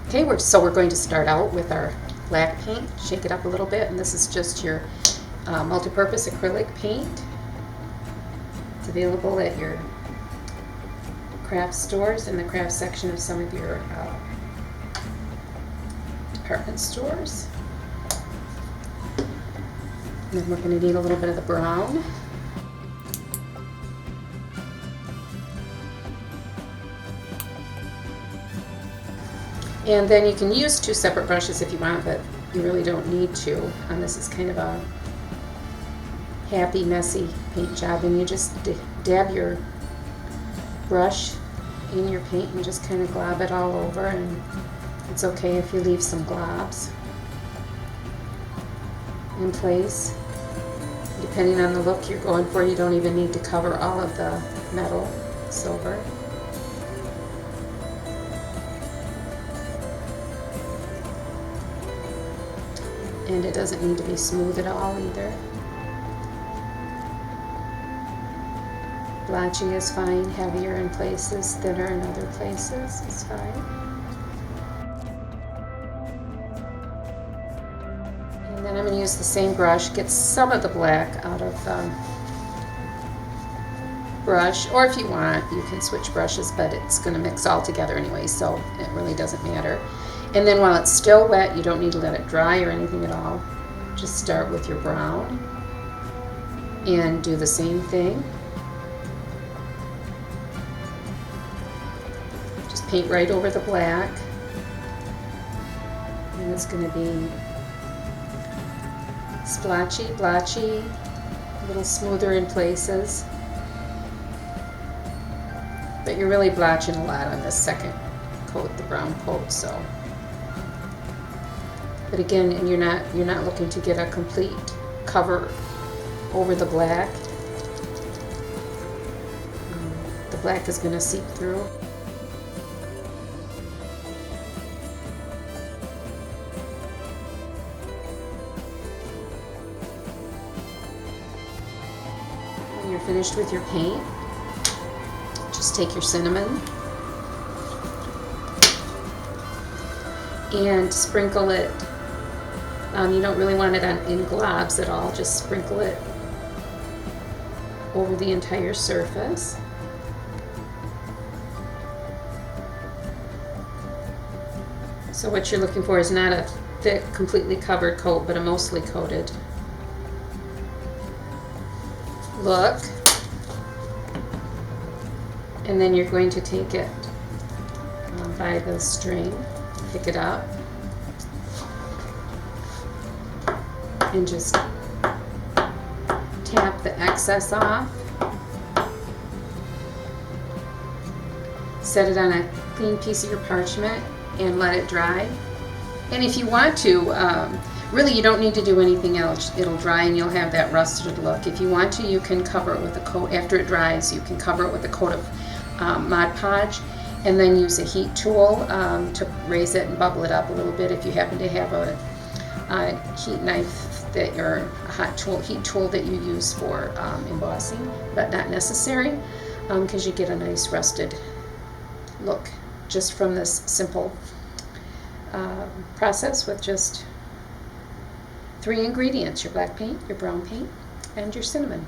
Okay, we're going to start out with our black paint. Shake it up a little bit, and this is just your multi-purpose acrylic paint. It's available at your craft stores in the craft section of some of your department stores. And then we're going to need a little bit of the brown. And then you can use two separate brushes if you want, but you really don't need to. And this is kind of a happy, messy paint job, and you just dab your brush in your paint and just kind of glob it all over, and it's okay if you leave some globs in place. Depending on the look you're going for, you don't even need to cover all of the metal silver. And it doesn't need to be smooth at all either. Blotchy is fine, heavier in places, thinner in other places is fine. And then I'm going to use the same brush, get some of the black out of the brush, or if you want, you can switch brushes, but it's going to mix all together anyway, so it really doesn't matter. And then while it's still wet, you don't need to let it dry or anything at all. Just start with your brown and do the same thing. Just paint right over the black. And it's going to be splotchy, blotchy, a little smoother in places. But you're really blotching a lot on this second coat, the brown coat, so. But again, and you're not looking to get a complete cover over the black. The black is going to seep through. When you're finished with your paint, just take your cinnamon and sprinkle it. You don't really want it in globs at all, just sprinkle it over the entire surface. So what you're looking for is not a thick, completely covered coat, but a mostly coated look. And then you're going to take it by the string, pick it up, and just tap the excess off. Set it on a clean piece of your parchment and let it dry. And if you want to, really you don't need to do anything else. It'll dry and you'll have that rusted look. If you want to, you can cover it with a coat. After it dries, you can cover it with a coat of Mod Podge, and then use a heat tool to raise it and bubble it up a little bit if you happen to have a heat knife that you're a heat tool that you use for embossing, but not necessary, because you get a nice rusted look just from this simple process with just 3 ingredients: your black paint, your brown paint, and your cinnamon.